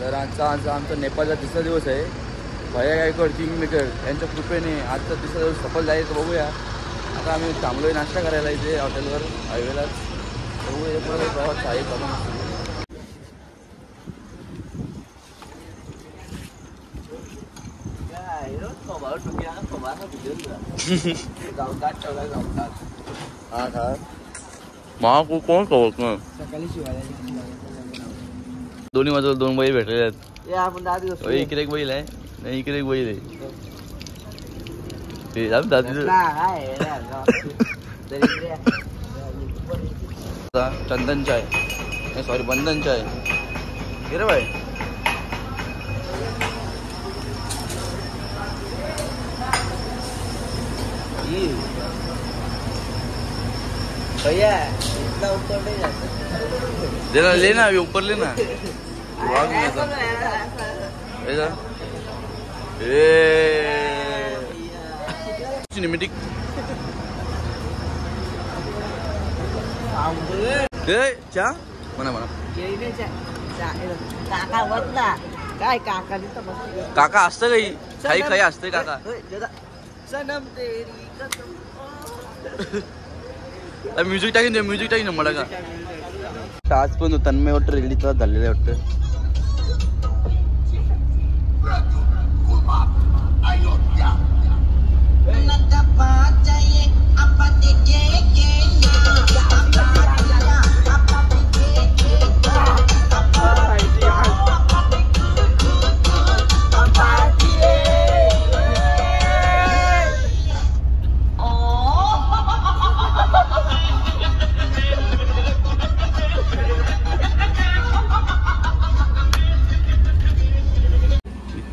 तर आमचा नेपाळचा तिसरा दिवस आहे. भैया गायकवाड किंगमेकर यांच्या कृपेने आजचा तिसरा दिवस सफल जायचं बघूया. आता आम्ही थांबलोय नाश्ता करायला इथे हॉटेलवर हायवेलाच. बघूया पुढे प्रवास आहे करून. कोण कवत ना दोन्ही बाजूला दोन बैल भेटलेले आहेत. इकडे एक बैल आहे आणि इकडे एक बैल आहे. चंदन चाय सॉरी बंधन चाय रे भाई. भैया इतना ऊपर नहीं जाता. देना लेना अभी ऊपर लेना. सिनेमेटिक चा म्हणा म्हणा काका बसला काय काका काका असतं काही काही काही असतंय काका. सनम तेरी म्युझिक टाकीन ना मला का आज पण तन्मय वाटतं रेडी त्रास झालेला आहे वाटतं.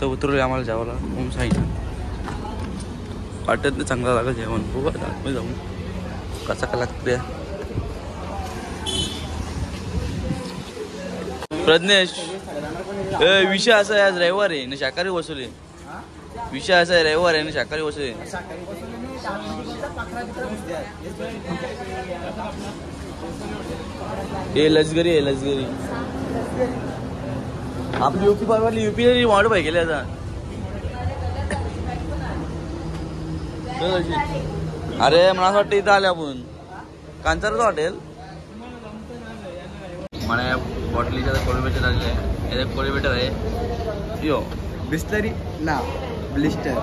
उतरले आम्हाला जेवायला होम साईड वाटत नाही चांगला लागेल जेवण. बघू आता जाऊन कसा का लागतं. प्रज्ञेश विषय असा आहे आज रविवार आहे ना शाकाहारी वसुले. विषय असा आहे रविवार आहे ना शाकाहारी वसुले. हे लष्करी आहे लष्करी. आपली यूपी परवाली यूपी वाढ पाहिजे गेले आता. अरे मला असं वाटतं इथं आले आपण कांचारचं हॉटेल मला या बॉटलीच्या कोळीबेटर आलेलं आहे. याचा कोळीबेटर आहे यो बिस्लरी ना ब्लिस्टर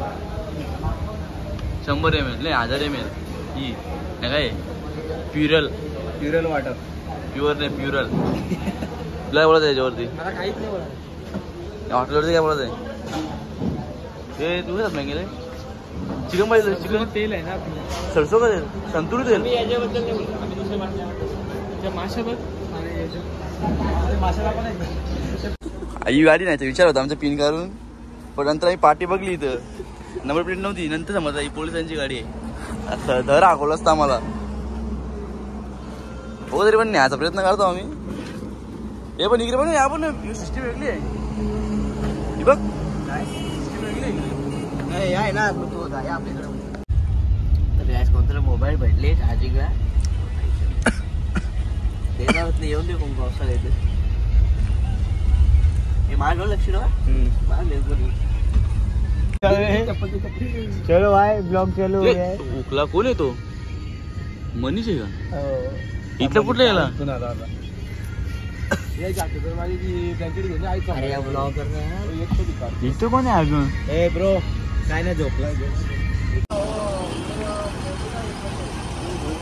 100 ml नाही 1000 ml ही काय प्युरल वाटर प्युअर नाही प्युरल. तुला बोलत आहे याच्यावरती मला काहीच नाही बोला. हॉटेलवरती काय बोलत आहे ते तू काय गेले. चिकन पाहिजे चिकन तेल आहे ना सरसो का तेल संतुर तेल. याच्याबद्दल नाही बोलतो आम्ही दुसऱ्या माशा बघ माशाला पण आई गाडी नाही विचार होता आमचा पिन काढून. पण नंतर आम्ही पार्टी बघली इथं नंबर प्लेट नव्हती. नंतर समजलं ही पोलिसांची गाडी आहे. असं धर हाकवलं असतं आम्हाला. हो तरी पण न्यायचा प्रयत्न करतो आम्ही. हे पण इकडे पण या पण सिस्टीम वेगळी आहे ही बघ. आहे ना कोणतरी मोबाईल भेटले चार्जिंगला देणार नाही. येऊन दे कोण पावसा येते हे माझं लक्ष चलो भाई ब्लॉग चलो. उकला कोण आहे तो मनीष आहे का इथलं कुठलं याला. इथं कोण आहे अजून. ए ब्रो काय नाही झोपला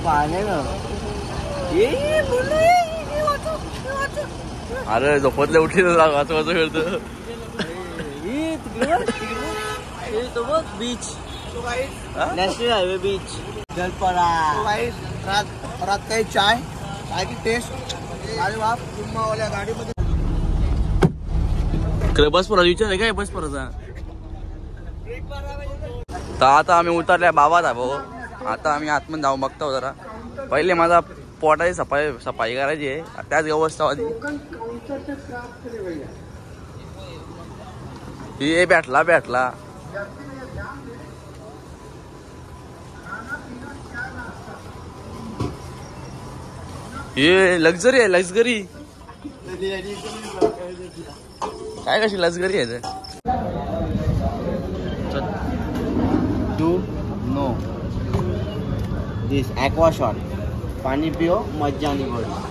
पाणी ना. अरे झोपतले उठली वाच वाच खेळतो. बीच नॅशनल हायवे बीच जलपरा. रात काही चाय की टेस्ट. अरे बाप वाल्या गाडीमध्ये बस पर विचार आहे काय बस परचा. तर आता आम्ही उतरल्या बाबा भाऊ. आता आम्ही आतमध्ये जाऊ बघतो जरा. पहिले माझा पोटाची सफाई करायची आहे त्याच व्यवस्था आधी. हे भेटला हे लक्झरी आहे लक्झरी. काय कशी लस घरी यायचं do know this aqua shot पाणी पिओ मज्जा आणि गोडी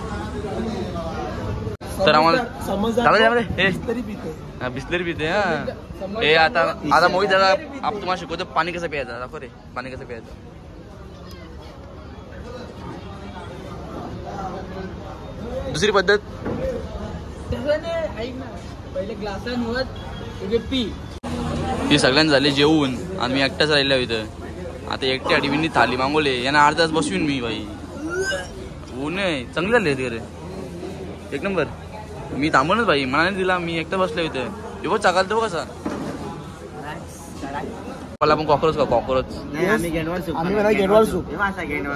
तर आम्हाला तरी पिते बिस्लरी पिते हा हे आता मोहित दादा आपण तुम्हाला शिकवतो पाणी कसं प्यायचं दाखव रे पाणी कसं प्यायचं दुसरी पद्धत पहिले ग्लासांवर पी ही सगळ्यांनी झाली जेवून आणि मी एकटाच राहिलो इथं आता एकट्या मी थाली मागवले यांना अर्धा तास बसवीन मी बाई ऊन आहे चांगली झाली रे एक नंबर मी थांबूनच भाई मनाने दिला मी एकटा बसलो इथं एवढं चाकाल तो कसा मला आपण कॉकरोच का कॉकरोच आम्ही गेडवाल सूप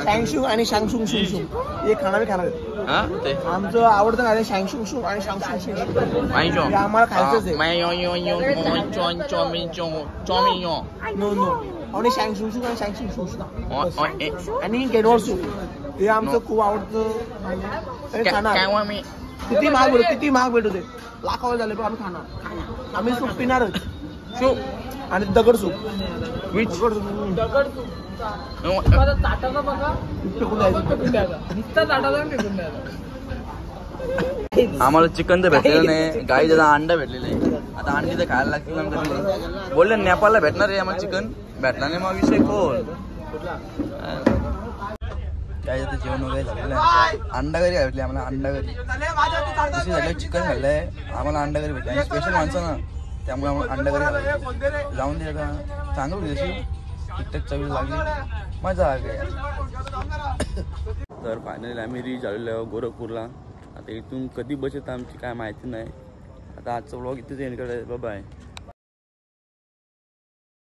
शँगशू आणि शांगशुंग सूप हे खाणार हा ते आमचं आवडतं खायला शँगशुंग सूप आणि शांगशुंग सूप आम्हाला खायचंच नो नो आणि शँगशुंग सूप आणि शांगशुंग सूप आणि गेडवाल सूप हे आमचं खूप आवडतं खाणार किती महाग भेटू दे लाखावर झाले पण आम्ही खाणार आम्ही सूप पिणारच सूप आणि दगड सूप आम्हाला चिकन तर भेटलेलं नाही गाई दादा अंडा भेटलेलं आहे आता अंडी तर खायला लागतील नंतर बोलले नेपाळला भेटणार आहे आम्हाला चिकन भेटला नाही मग विषय कोण काय जातं जेवण वगैरे झालेलं आहे अंडा घरी भेटले आम्हाला अंडा घरी दुसरी झालं चिकन खाल्लंय आम्हाला अंडा घरी भेटले स्पेशल माणसं ना त्यामुळे आम्हाला अंडा घरी जाऊन दे का चांगलं होती तशी टिकटक चवी लागली मजा आली तर फायनली आम्ही रीच आलेलो आहे गोरखपूरला आता इथून कधी बस येतं आमची काय माहिती नाही आता आजचा व्लॉग इथेच एंड करायचं बाय